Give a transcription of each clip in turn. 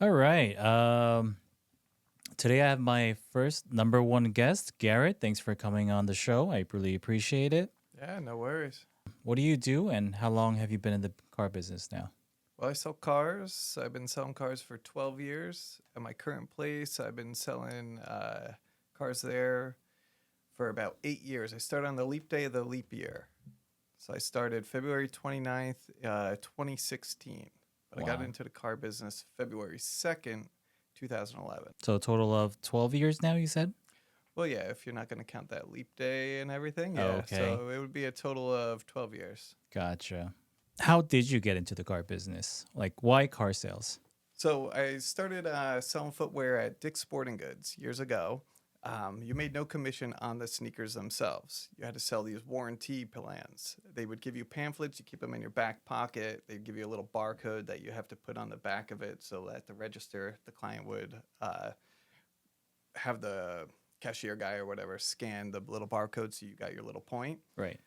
All right. Today I have my first number one guest, Garrett. Thanks for coming on the show. I really appreciate it. Yeah, no worries. What do you do, and how long have you been in the car business now? Well, I sell cars. I've been selling cars for 12 years. At my current place, I've been selling cars there for about 8 years. I started on the leap day of the leap year. So I started February 29th, 2016. But I got Wow. into the car business February 2nd, 2011. So a total of 12 years now, you said? Well, yeah, if you're not going to count that leap day and everything, yeah. Okay. So it would be a total of 12 years. Gotcha. How did you get into the car business? Like, why car sales? So I started selling footwear at Dick's Sporting Goods years ago. You made no commission on the sneakers themselves. You had to sell these warranty plans. They would give you pamphlets, you keep them in your back pocket. They'd give you a little barcode that you have to put on the back of it so at the register, the client would have the cashier guy or whatever scan the little barcode so you got your little point. Right.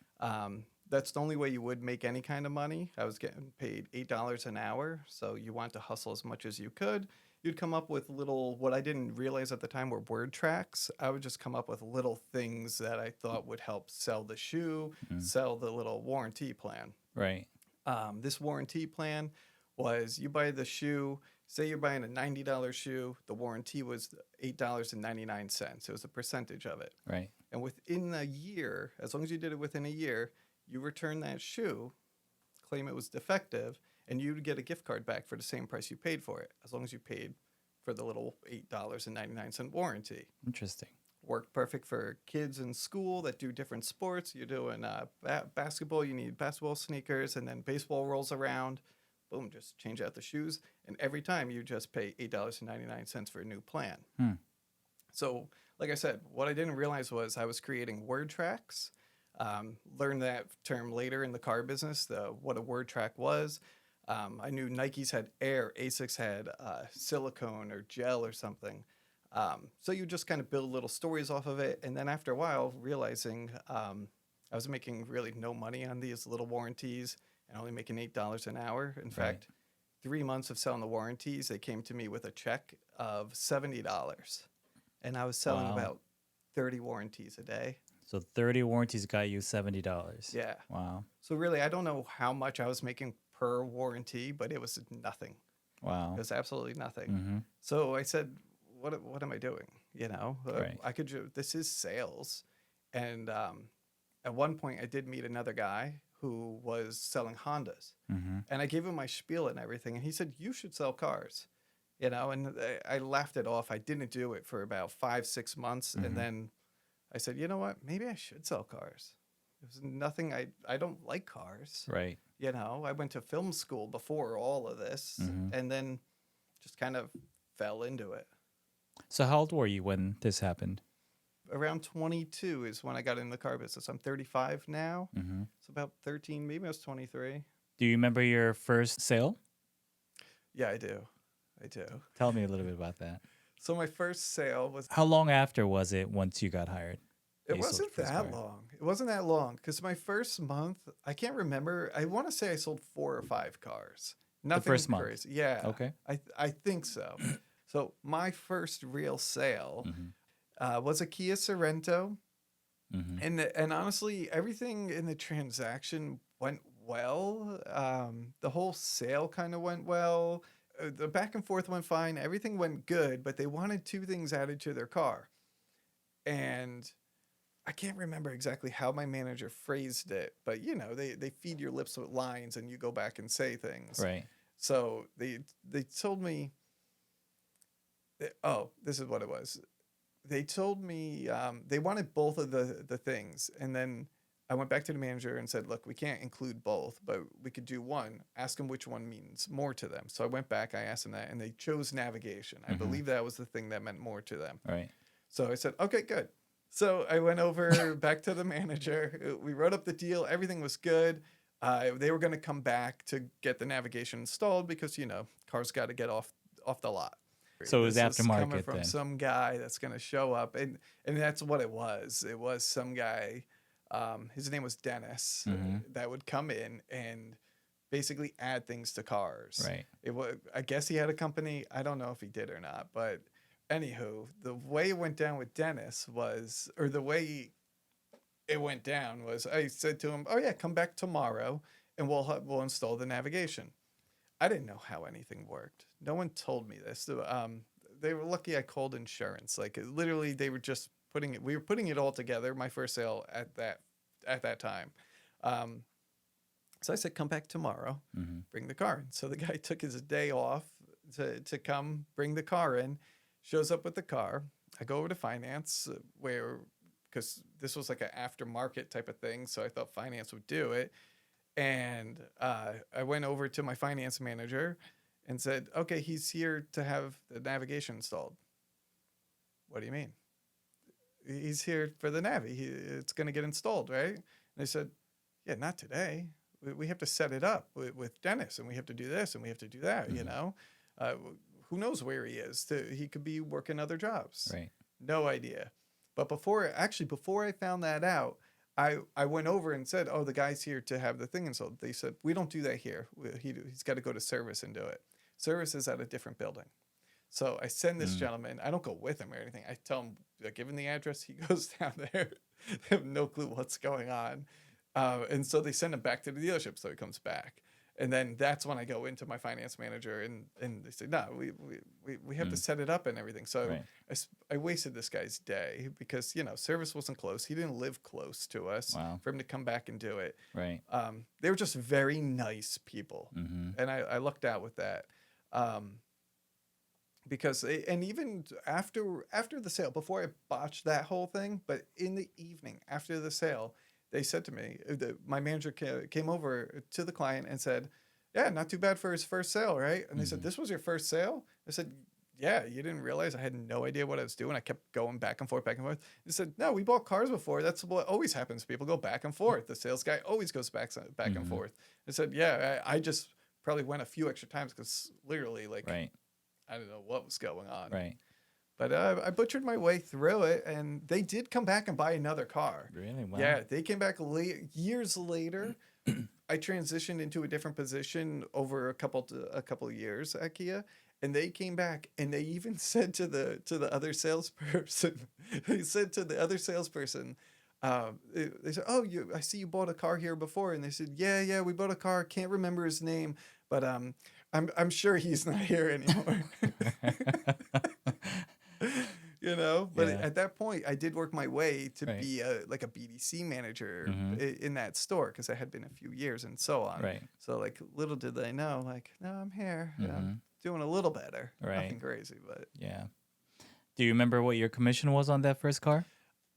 That's the only way you would make any kind of money. I was getting paid $8 an hour, so you want to hustle as much as you could. You'd come up with little, what I didn't realize at the time were word tracks. I would just come up with little things that I thought would help sell the shoe, Mm. sell the little warranty plan. Right. This warranty plan was you buy the shoe, say you're buying a $90 shoe, the warranty was $8.99. It was a percentage of it. Right. And within a year, as long as you did it within a year, you return that shoe, claim it was defective, and you'd get a gift card back for the same price you paid for it, as long as you paid for the little $8.99 warranty. Interesting. Worked perfect for kids in school that do different sports. You're doing basketball, you need basketball sneakers, and then baseball rolls around. Boom, just change out the shoes. And every time you just pay $8.99 for a new plan. Hmm. So, like I said, what I didn't realize was I was creating word tracks. Learned that term later in the car business, what a word track was. I knew Nikes had air, Asics had silicone or gel or something. So you just kind of build little stories off of it. And then after a while, realizing I was making really no money on these little warranties and only making $8 an hour. In Right. fact, 3 months of selling the warranties, they came to me with a check of $70. And I was selling Wow. about 30 warranties a day. So 30 warranties got you $70. Yeah. Wow. So really, I don't know how much I was making per warranty, but it was nothing. It Wow. was absolutely nothing. Mm-hmm. So I said, "What am I doing? Right. I could. This is sales." And at one point, I did meet another guy who was selling Hondas, Mm-hmm. and I gave him my spiel and everything, and he said, "You should sell cars." And I laughed it off. I didn't do it for about 5, 6 months, Mm-hmm. and then I said, "You know what? Maybe I should sell cars." There's nothing I don't like cars. Right. I went to film school before all of this, Mm-hmm. and then just kind of fell into it. So how old were you when this happened? Around 22 is when I got in the car business. I'm 35 now. Mm-hmm. It's about 13, maybe I was 23. Do you remember your first sale? Yeah, I do. I do. Tell me a little bit about that. So my first sale was, How long after was it once you got hired? it You sold your wasn't first that car? long. It wasn't that long because my first month, I can't remember. I want to say I sold 4 or 5 cars. Nothing first month? crazy. Yeah. Okay. I think so. So my first real sale Mm-hmm. was a Kia Sorento. Mm-hmm. And honestly, everything in the transaction went well. The whole sale kind of went well. The back and forth went fine. Everything went good, but they wanted 2 things added to their car. And I can't remember exactly how my manager phrased it, but they feed your lips with lines and you go back and say things. Right. So they told me, oh, this is what it was. They told me they wanted both of the things, and then I went back to the manager and said, "Look, we can't include both, but we could do one. Ask them which one means more to them." So I went back, I asked them that, and they chose navigation. I Mm-hmm. believe that was the thing that meant more to them. Right. So I said, "Okay, good." So I went over back to the manager. We wrote up the deal. Everything was good. They were going to come back to get the navigation installed because cars got to get off the lot. So it was This is coming aftermarket from then. some guy that's going to show up, and that's what it was. It was some guy. His name was Dennis. Mm-hmm. That would come in and basically add things to cars. Right. I guess he had a company. I don't know if he did or not, but anywho, the way it went down with Dennis was, or the way it went down was, I said to him, "Oh yeah, come back tomorrow, and we'll install the navigation." I didn't know how anything worked. No one told me this. So, they were lucky I called insurance. Like literally, they were just putting it. We were putting it all together. My first sale at that time. Um, so I said, "Come back tomorrow, Mm-hmm. bring the car in." So the guy took his day off to come bring the car in. Shows up with the car. I go over to finance where because this was like an aftermarket type of thing. So I thought finance would do it. And I went over to my finance manager and said, "Okay, he's here to have the navigation installed." "What do you mean?" "He's here for the Navi. It's going to get installed, right?" And they said, "Yeah, not today. We have to set it up with Dennis, and we have to do this, and we have to do that, Mm-hmm. uh, who knows where he is? He could be working other jobs." Right. No idea. But before I found that out, I went over and said, "Oh, the guy's here to have the thing installed." They said, "We don't do that here. He's got to go to service and do it. Service is at a different building." So I send this Mm. gentleman. I don't go with him or anything. I tell him, I give him the address. He goes down there. They have no clue what's going on. And so they send him back to the dealership. So he comes back. And then that's when I go into my finance manager and they say, "No, we have to Mm. set it up and everything." So Right. I wasted this guy's day because, service wasn't close. He didn't live close to us Wow. for him to come back and do it. Right. They were just very nice people. Mm-hmm. And I lucked out with that. Um, and even after the sale, before I botched that whole thing, but in the evening after the sale, they said to me, my manager came over to the client and said, "Yeah, not too bad for his first sale, right?" And they said, Mm-hmm. "This was your first sale?" I said, "Yeah, you didn't realize I had no idea what I was doing. I kept going back and forth, back and forth." They said, "No, we bought cars before. That's what always happens. People go back and forth. The sales guy always goes back and Mm-hmm. forth." I said, "Yeah, I just probably went a few extra times because literally, like, Right. I don't know what was going on." Right. But I butchered my way through it, and they did come back and buy another car. Really? Wow. Yeah, they came back years later. I transitioned into a different position over a couple of years at Kia, and they came back and they even said to the other salesperson, they said to the other salesperson, they said, "Oh, I see you bought a car here before," and they said, "Yeah, we bought a car. Can't remember his name, but I'm sure he's not here anymore." But Yeah. at that point I did work my way to Right. be like a BDC manager Mm-hmm. in that store because I had been a few years and so on. Right. So like little did they know, like, no, I'm here. Mm-hmm. I'm doing a little better. Right. Nothing crazy, but Yeah. Do you remember what your commission was on that first car?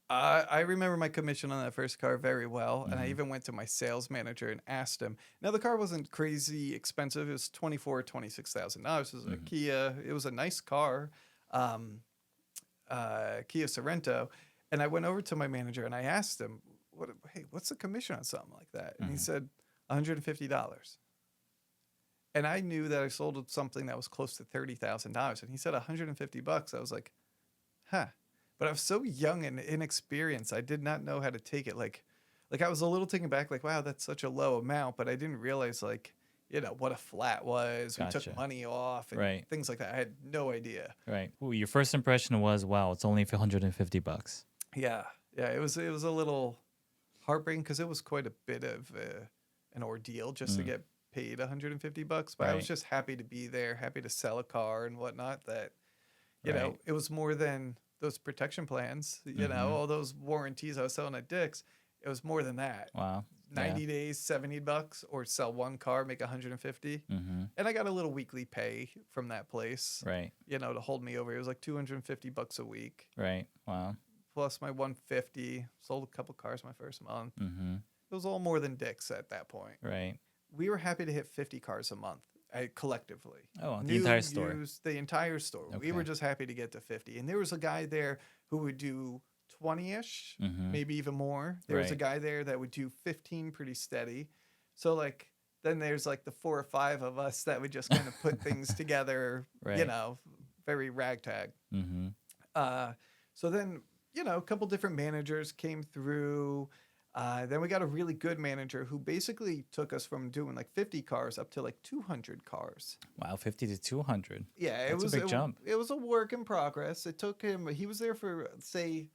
I remember my commission on that first car very well, and I Mm-hmm. even went to my sales manager and asked him. Now the car wasn't crazy expensive; it was $26,000. It was a Mm-hmm. Kia. It was a nice car, Kia Sorento. And I went over to my manager and I asked him, "Hey, what's the commission on something like that?" And he Mm-hmm. said, $150. And I knew that I sold something that was close to $30,000, and he said $150. I was like, huh. But I was so young and inexperienced, I did not know how to take it. Like I was a little taken back, like, wow, that's such a low amount. But I didn't realize, like, what a flat was. We took Gotcha. money off and Right. things like that. I had no idea. Right. Well, your first impression was, wow, it's only $150. Yeah, it was a little heartbreaking because it was quite a bit of an ordeal just to Mm. get paid $150. But I was Right. just happy to be there, happy to sell a car and whatnot. That Right. it was more than those protection plans. Mm-hmm. All those warranties I was selling at Dick's. It was more than that. Wow. 90 Yeah. days, $70, or sell one car, make 150. Mm-hmm. And I got a little weekly pay from that place. Right. To hold me over. It was like $250 a week. Right. Wow. Plus my 150. Sold a couple cars my first month. Mm-hmm. It was all more than Dick's at that point. Right. We were happy to hit 50 cars a month collectively. Oh, the New, entire store. used, the entire store. We were Okay. just happy to get to 50. And there was a guy there who would do 20-ish, Mm-hmm. maybe even more. There was a Right. guy there that would do 15 pretty steady. So like then there's like the 4 or 5 of us that would just kind of put things together, Right. very ragtag. Mm-hmm. So then, a couple different managers came through. Then we got a really good manager who basically took us from doing like 50 cars up to like 200 cars. Wow, 50 to 200. Yeah, That's a big jump. it was a work in progress. It took him. He was there for say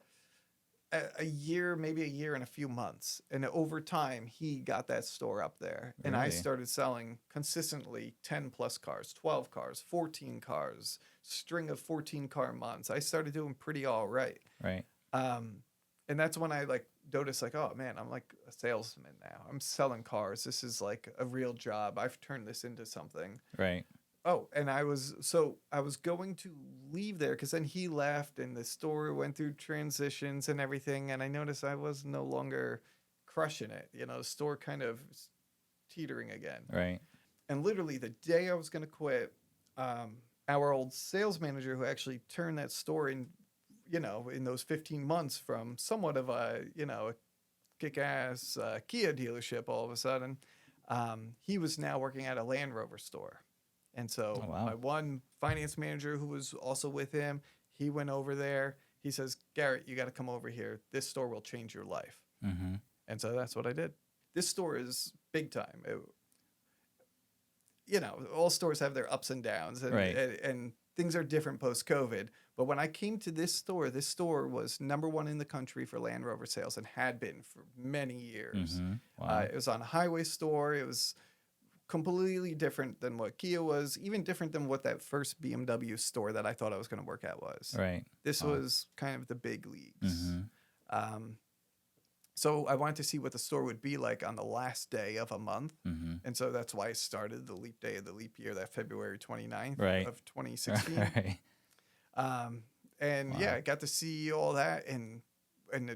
a year, maybe a year and a few months, and over time he got that store up there. And I Really? started selling consistently 10 plus cars, 12 cars, 14 cars, string of 14 car months. I started doing pretty all right. Right. Um, and that's when I like noticed like, oh man, I'm like a salesman now. I'm selling cars. This is like a real job. I've turned this into something. Right. Oh, and I was going to leave there because then he left and the store went through transitions and everything, and I noticed I was no longer crushing it. You know, the store kind of teetering again. Right. And literally the day I was going to quit, our old sales manager who actually turned that store in, you know, in those 15 months from somewhat of a, you know, a kick-ass Kia dealership all of a sudden, he was now working at a Land Rover store. And Oh so wow. my one finance manager who was also with him, he went over there. He says, Garrett, you got to come over here. This store will change your life. Mm-hmm. And so that's what I did. This store is big time. You know, all stores have their ups and downs, Right. and things are different post COVID. But when I came to this store was number one in the country for Land Rover sales and had been for many years. Mm-hmm. Wow. It was on a highway store. It was completely different than what Kia was, even different than what that first BMW store that I thought I was going to work at was. Right. This Wow. was kind of the big leagues. Mm-hmm. Um, so I wanted to see what the store would be like on the last day of a month. Mm-hmm. And so that's why I started the leap day of the leap year, that February 29th Right. of 2016. Right. Um, and yeah, Wow. I got to see all that and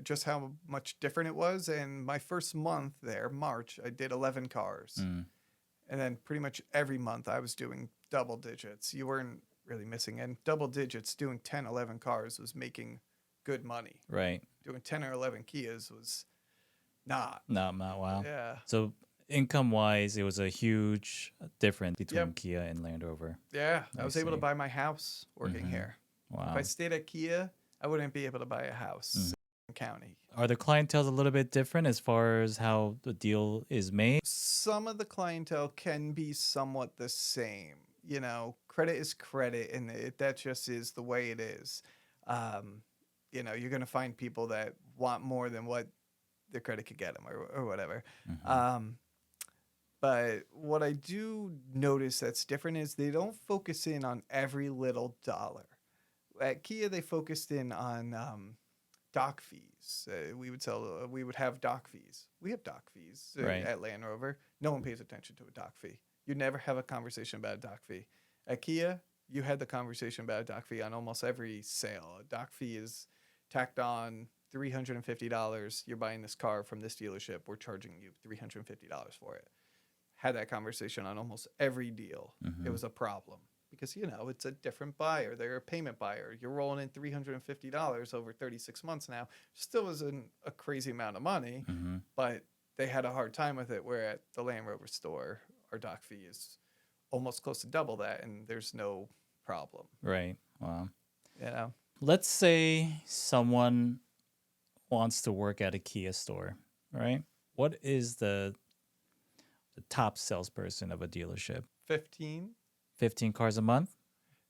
just how much different it was. And my first month there, March, I did 11 cars. Mm. And then pretty much every month I was doing double digits. You weren't really missing. And double digits, doing 10, 11 cars was making good money. Right. Doing 10 or 11 Kias was not. Not wow. Yeah. So income wise, it was a huge difference between Yep. Kia and Land Rover. Yeah. I I was able to see. buy my house working Mhm. here. If Wow. I stayed at Kia, I wouldn't be able to buy a house in county. Are the clientels a little bit different as far as how the deal is made? Some of the clientele can be somewhat the same. You know, credit is credit, and that just is the way it is. Um, you know, you're going to find people that want more than what their credit could get them or whatever. Mm-hmm. But what I do notice that's different is they don't focus in on every little dollar. At Kia, they focused in on dock fees. We would have dock fees. We have dock fees Right. at Land Rover. No one pays attention to a dock fee. You never have a conversation about a dock fee. At Kia, you had the conversation about a dock fee on almost every sale. A dock fee is tacked on $350. You're buying this car from this dealership. We're charging you $350 for it. Had that conversation on almost every deal. Mhm. It was a problem because, you know, it's a different buyer. They're a payment buyer. You're rolling in $350 over 36 months now. Still isn't a crazy amount of money, Mm-hmm. but they had a hard time with it. Where at the Land Rover store, our dock fee is almost close to double that, and there's no problem. Right. Wow. You know, Let's say someone wants to work at a Kia store, right? What is the top salesperson of a dealership? 15. 15 cars a month?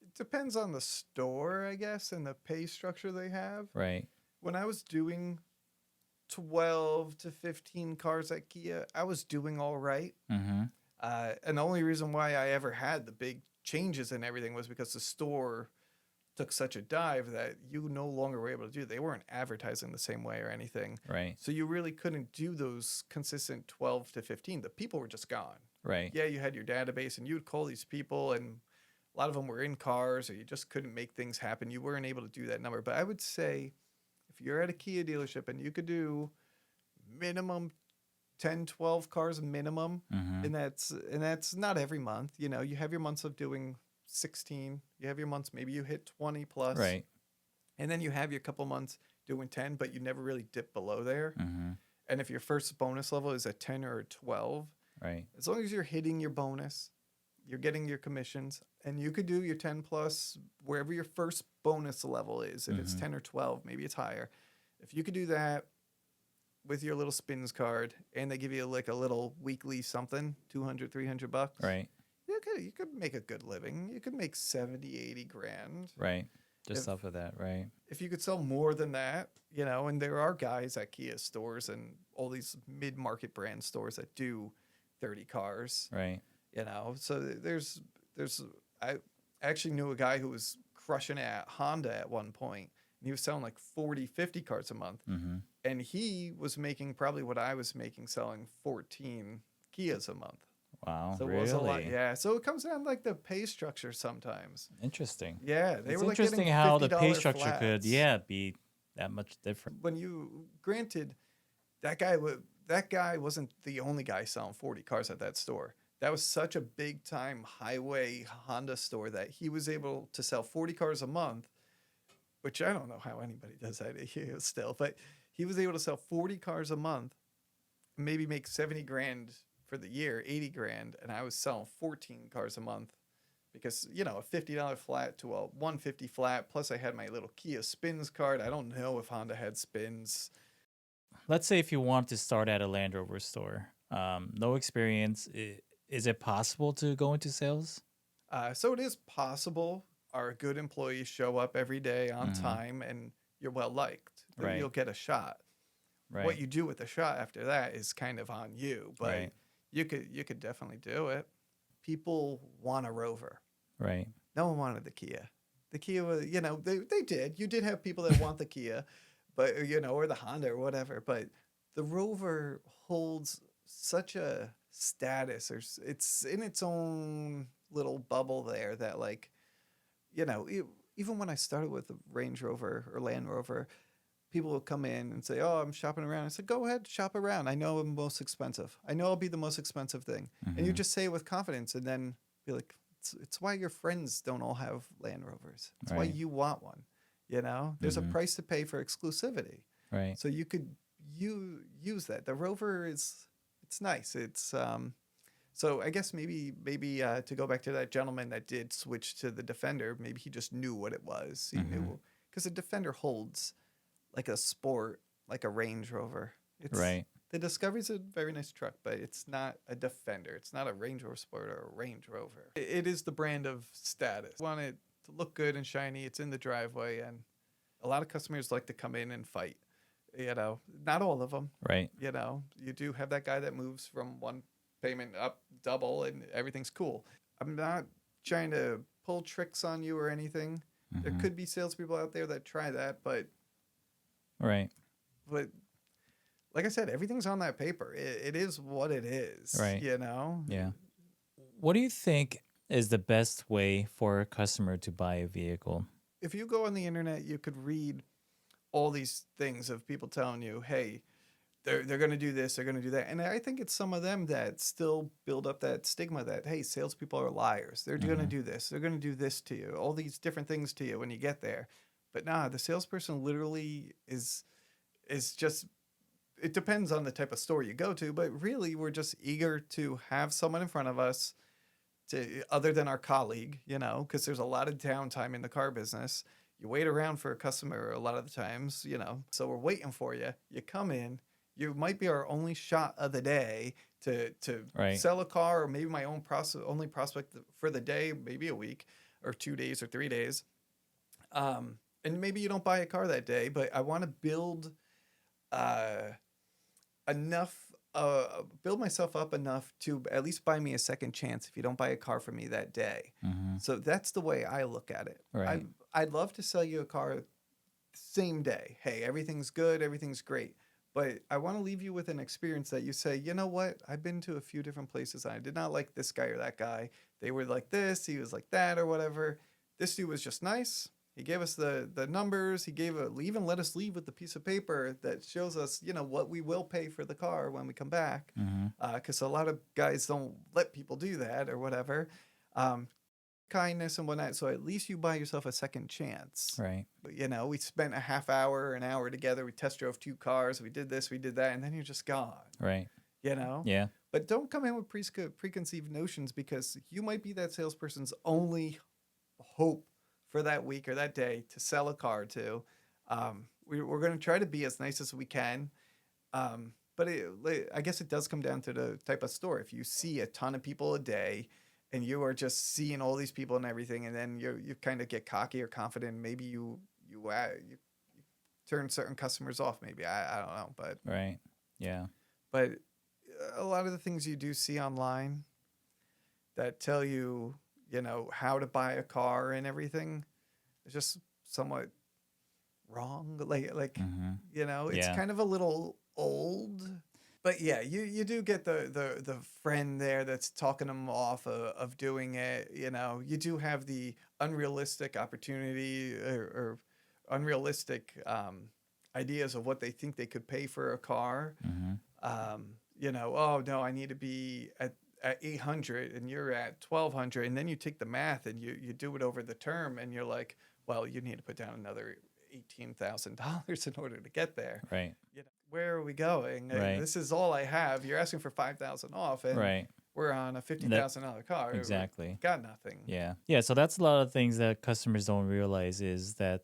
It depends on the store, I guess, and the pay structure they have. Right. When I was doing 12 to 15 cars at Kia, I was doing all right. Mm-hmm. And the only reason why I ever had the big changes and everything was because the store took such a dive that you no longer were able to do. They weren't advertising the same way or anything. Right. So you really couldn't do those consistent 12 to 15. The people were just gone. Right. Yeah, you had your database and you would call these people, and a lot of them were in cars or you just couldn't make things happen. You weren't able to do that number. But I would say if you're at a Kia dealership and you could do minimum 10, 12 cars minimum, Mm-hmm. and that's not every month. You know, you have your months of doing 16. You have your months, maybe you hit 20 plus. Right. And then you have your couple months doing 10, but you never really dip below there. Mm-hmm. And if your first bonus level is a 10 or a 12, Right. as long as you're hitting your bonus, you're getting your commissions, and you could do your 10 plus wherever your first bonus level is. If it's Mhm. 10 or 12, maybe it's higher. If you could do that, with your little spins card, and they give you like a little weekly something, 200, $300. Right. You could make a good living. You could make 70, 80 grand. Right. If Just off of that. Right. if you could sell more than that, and there are guys at Kia stores and all these mid-market brand stores that do 30 cars, Right. So there's I actually knew a guy who was crushing it at Honda at one point, and he was selling like 40, 50 cars a month. Mm-hmm. And he was making probably what I was making selling 14 Kias a month. Wow. So it really? was a lot. Yeah. So it comes down to like the pay structure sometimes. Interesting. Yeah. They It's were like interesting getting how the pay $50 structure could, flats. be that much different. When you granted that guy wasn't the only guy selling 40 cars at that store. That was such a big time highway Honda store that he was able to sell 40 cars a month, which I don't know how anybody does that here still, but he was able to sell 40 cars a month, maybe make 70 grand for the year, 80 grand, and I was selling 14 cars a month because, a $50 flat to a 150 flat, plus I had my little Kia spins card. I don't know if Honda had spins. Let's say if you want to start at a Land Rover store, no experience, is it possible to go into sales? So it is possible. Our good employees show up every day on Mhm. time and you're well liked. Then Right. you'll get a shot. Right. What you do with the shot after that is kind of on you, but Right. you could definitely do it. People want a Rover. Right. No one wanted the Kia. The Kia was, they did. You did have people that want the Kia, but or the Honda or whatever. But the Rover holds such a status, or it's in its own little bubble there that, like, even when I started with the Range Rover or Land Rover, people will come in and say, "Oh, I'm shopping around." I said, "Go ahead, shop around. I know I'm most expensive. I know I'll be the most expensive thing." And you Mhm. just say it with confidence, and then be like, "It's why your friends don't all have Land Rovers. It's why Right. you want one. There's a Mhm. price to pay for exclusivity, Right. so you could use that. The Rover it's nice. So I guess maybe to go back to that gentleman that did switch to the Defender, maybe he just knew what it was. He Mhm. knew because the Defender holds like a sport, like a Range Rover. Right. The Discovery's a very nice truck, but it's not a Defender. It's not a Range Rover Sport or a Range Rover. It is the brand of status. You want it to look good and shiny. It's in the driveway, and a lot of customers like to come in and fight. Not all of them. Right. You do have that guy that moves from one payment up double, and everything's cool. I'm not trying to pull tricks on you or anything. There Mhm. could be salespeople out there that try that, but Right. but like I said, everything's on that paper. It is what it is. Right. Yeah. What do you think is the best way for a customer to buy a vehicle? If you go on the internet, you could read all these things of people telling you, "Hey, they're going to do this, they're going to do that," and I think it's some of them that still build up that stigma that, hey, salespeople are liars. They're going to Mhm. do this. They're going to do this to you. All these different things to you when you get there. But nah, the salesperson literally is just, it depends on the type of store you go to, but really we're just eager to have someone in front of us to, other than our colleague, because there's a lot of downtime in the car business. You wait around for a customer a lot of the times, so we're waiting for you. You come in, you might be our only shot of the day to Right. sell a car, or maybe my only prospect for the day, maybe a week or 2 days or 3 days. And maybe you don't buy a car that day, but I want to uh, build myself up enough to at least buy me a second chance if you don't buy a car from me that day. Mhm. So that's the way I look at it. Right. I'd love to sell you a car same day. Hey, everything's good, everything's great. But I want to leave you with an experience that you say, you know what? I've been to a few different places and I did not like this guy or that guy. They were like this, he was like that, or whatever. This dude was just nice. He gave us the numbers. He even let us leave with the piece of paper that shows us, what we will pay for the car when we come back. Mhm. Because a lot of guys don't let people do that or whatever. Um, Kindness and whatnot. So at least you buy yourself a second chance. Right. But, we spent a half hour, an hour together. We test drove 2 cars. We did this, we did that, and then you're just gone. Right. Yeah. But don't come in with preconceived notions, because you might be that salesperson's only hope for that week or that day to sell a car to. We're going to try to be as nice as we can. But I guess it does come down to the type of store. If you see a ton of people a day and you are just seeing all these people and everything, and then you kind of get cocky or confident, maybe you turn certain customers off. Maybe I don't know, Right. Yeah. but a lot of the things you do see online that tell you, how to buy a car and everything, is just somewhat wrong. Mm-hmm. It's Yeah. kind of a little old. But yeah, you do get the friend there that's talking them off of doing it. You do have the unrealistic opportunity or unrealistic ideas of what they think they could pay for a car. Mm-hmm. Oh no, I need to be at 800 and you're at 1200, and then you take the math and you do it over the term, and you're like, well, you need to put down another $18,000 in order to get there. Right. Where are we going? Right. This is all I have. You're asking for 5,000 off, and Right. we're on a That $50,000 car. exactly. Got nothing. Yeah. Yeah. So that's a lot of things that customers don't realize is that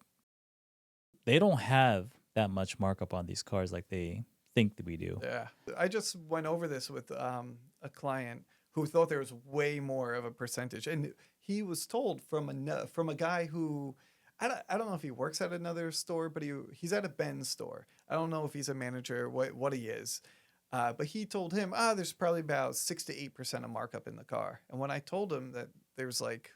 they don't have that much markup on these cars like they think that we do. Yeah, I just went over this with a client who thought there was way more of a percentage, and he was told from a guy who I don't know if he works at another store, but he's at a Benz store. I don't know if he's a manager, what he is, but he told him, there's probably about 6 to 8% of markup in the car. And when I told him that there's like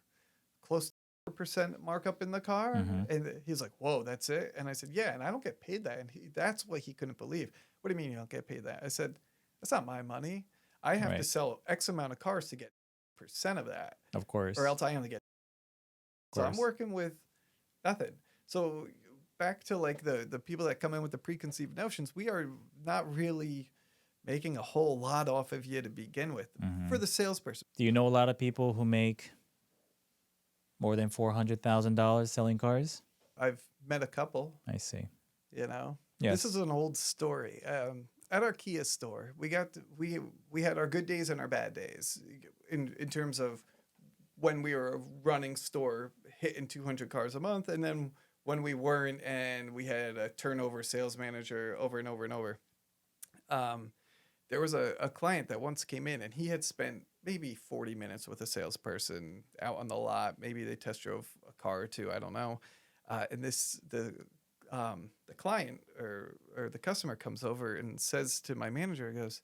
close to 4% markup in the car, Mm-hmm. and he's like, "Whoa, that's it?" And I said, "Yeah, and I don't get paid that." And that's what he couldn't believe. What do you mean you don't get paid that? I said, "That's not my money. I have to Right. sell X amount of cars to get percent of that, Of course. or else I only get." Of So I'm course. working with nothing. So back to like the people that come in with the preconceived notions, we are not really making a whole lot off of you to begin with Mm-hmm. for the salesperson. Do you know a lot of people who make more than $400,000 selling cars? I've met a couple. I see. This Yes. is an old story. At our Kia store, we had our good days and our bad days in terms of when we were a running store hitting 200 cars a month, and then when we weren't and we had a turnover sales manager over and over and over. There was a client that once came in and he had spent maybe 40 minutes with a salesperson out on the lot. Maybe they test drove a car or two. I don't know. And the client or the customer comes over and says to my manager, he goes,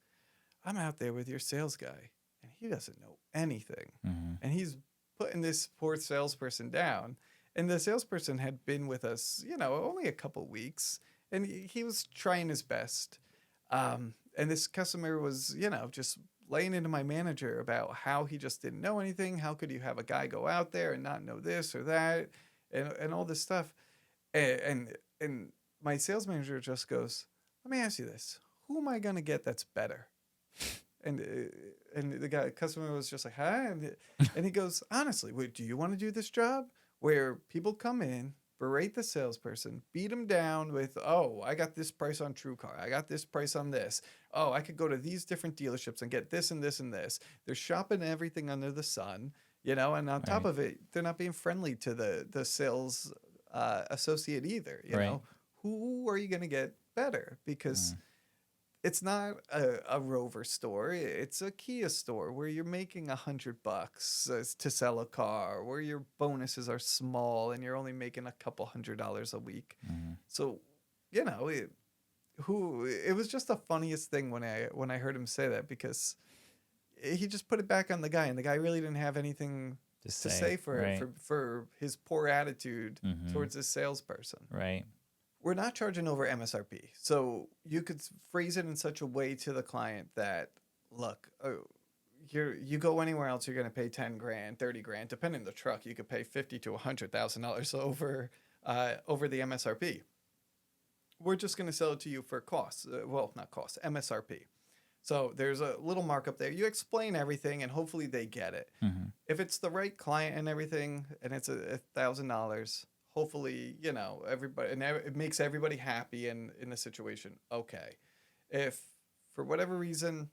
"I'm out there with your sales guy and he doesn't know anything." Mm-hmm. And he's putting this poor salesperson down. And the salesperson had been with us, only a couple weeks, and he was trying his best. And this customer was, just laying into my manager about how he just didn't know anything. How could you have a guy go out there and not know this or that, and all this stuff? And my sales manager just goes, "Let me ask you this: who am I gonna get that's better?" And the customer was just like, "Huh?" And he goes, "Honestly, wait, do you want to do this job where people come in, berate the salesperson, beat him down with, 'Oh, I got this price on TrueCar. I got this price on this. Oh, I could go to these different dealerships and get this and this and this.' They're shopping everything under the sun, and on top Right. of it, they're not being friendly to the sales associate either. Right. Who are you going to get better? Because it's not a Rover store. It's a Kia store where you're making $100 to sell a car, where your bonuses are small and you're only making a couple $100 a week. Mm-hmm. So, it was just the funniest thing when I heard him say that, because he just put it back on the guy, and the guy really didn't have anything to say for his poor attitude Mm-hmm. towards this salesperson. Right. We're not charging over MSRP. So you could phrase it in such a way to the client that, look, you go anywhere else, you're going to pay 10 grand, 30 grand, depending on the truck. You could pay $50,000 to $100,000 over the MSRP. We're just going to sell it to you for costs. Not costs, MSRP. So there's a little markup there. You explain everything, and hopefully they get it. Mm-hmm. If it's the right client and everything, and it's $1,000, hopefully, everybody, and it makes everybody happy in the situation. Okay. If for whatever reason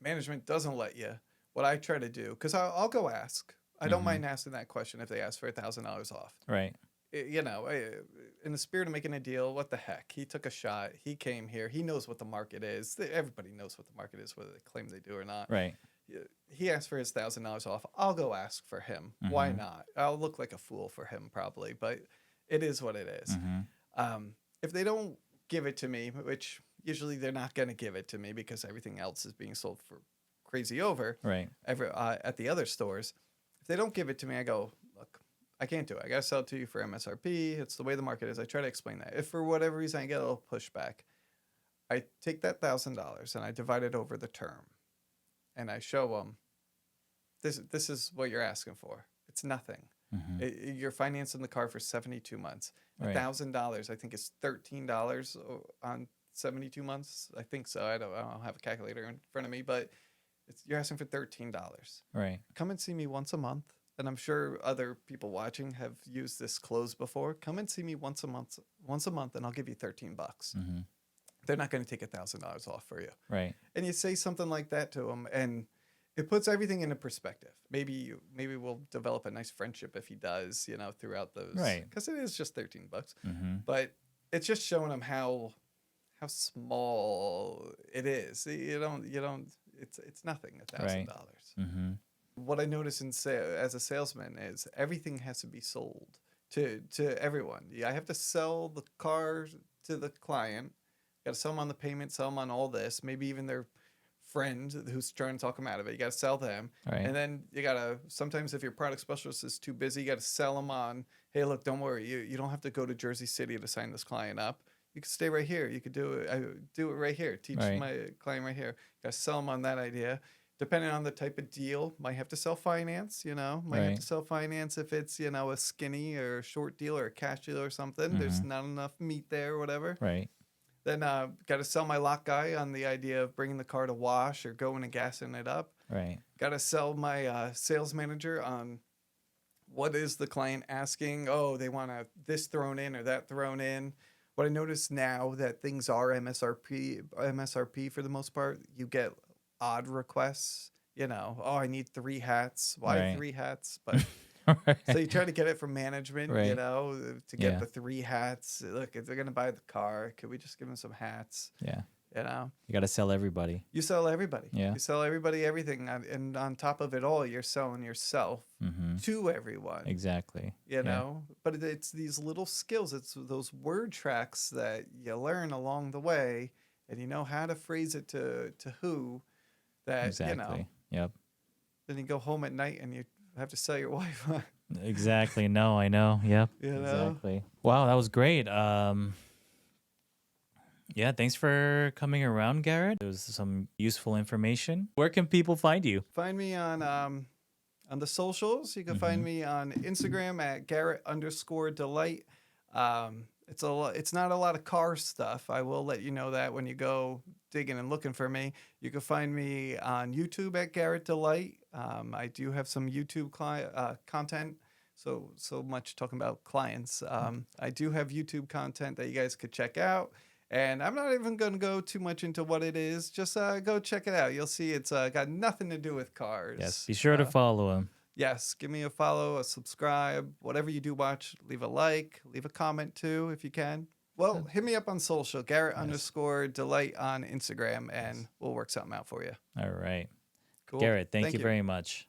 management doesn't let you, what I try to do, because I'll go ask. I don't mind asking that question if they ask for $1,000 off. Right. in the spirit of making a deal, what the heck? He took a shot. He came here. He knows what the market is. Everybody knows what the market is, whether they claim they do or not. Right. He asked for his $1,000 off. I'll go ask for him. Why Mm-hmm. not? I'll look like a fool for him probably, but it is what it is. Mm-hmm. If they don't give it to me, which usually they're not going to give it to me because everything else is being sold for crazy over Right. at the other stores. If they don't give it to me, I go, look, I can't do it. I got to sell it to you for MSRP. It's the way the market is. I try to explain that. If for whatever reason I get a little pushback, I take that $1,000 and I divide it over the term, and I show them this is what you're asking for. It's nothing. Mm-hmm. You're financing the car for 72 months. Right. $1,000, I think, is $13 on 72 months. I think so. I don't have a calculator in front of me, but you're asking for $13. Right. Come and see me once a month. And I'm sure other people watching have used this close before. Come and see me once a month, and I'll give you $13. Mm-hmm. They're not going to take $1,000 off for you. Right. And you say something like that to them, and it puts everything into perspective. Maybe we'll develop a nice friendship if he does, throughout those. Right. Because it is just $13. Mm-hmm. But it's just showing them how small it is. You don't. It's nothing. $1,000. Right. Mm-hmm. What I notice as a salesman is everything has to be sold to everyone. I have to sell the car to the client. Got to sell them on the payment, sell them on all this. Maybe even their friend who's trying to talk them out of it. You got to sell them. Right. And then you got to, sometimes if your product specialist is too busy, you got to sell them on, hey, look, don't worry. You don't have to go to Jersey City to sign this client up. You can stay right here. You could do it right here. Teach Right. my client right here. Got to sell them on that idea. Depending on the type of deal, might have to sell finance, might have Right. to sell finance if it's, a skinny or a short deal or a cash deal or something. There's not enough meat there or whatever. Right. Then got to sell my lot guy on the idea of bringing the car to wash or going and gassing it up. Right. Got to sell my sales manager on what is the client asking. Oh, they want this thrown in or that thrown in. What I notice now that things are MSRP for the most part, you get odd requests. Oh, I need 3 hats. Why Right. 3 hats? But so you try to get it from management, Right. to get Yeah. the 3 hats. Look, if they're gonna buy the car, could we just give them some hats? Yeah. You You got to sell everybody. you sell everybody. Yeah. You sell everybody everything, and on top of it all, you're selling yourself Mm-hmm. to everyone. Exactly. But it's these little skills. It's those word tracks that you learn along the way, and you know how to phrase it to who. That Exactly. Yep. then you go home at night and you have to sell your wife. Exactly. No, I know. Yep. Exactly. Wow, that was great. Yeah, thanks for coming around, Garrett. There was some useful information. Where can people find you? Find me on the socials. You can find me on Instagram at Garrett_delight. It's not a lot of car stuff. I will let you know that when you go digging and looking for me. You can find me on YouTube at Garrett Delight. I do have some YouTube content. So much talking about clients. I do have YouTube content that you guys could check out. And I'm not even going to go too much into what it is. Just go check it out. You'll see it's got nothing to do with cars. Yes, be sure to follow him. Yes, give me a follow, a subscribe, whatever you do watch, leave a like, leave a comment too if you can. Well, hit me up on social, Garrett_delight on Instagram, and we'll work something out for you. All right. Cool. Garrett, thank you very much.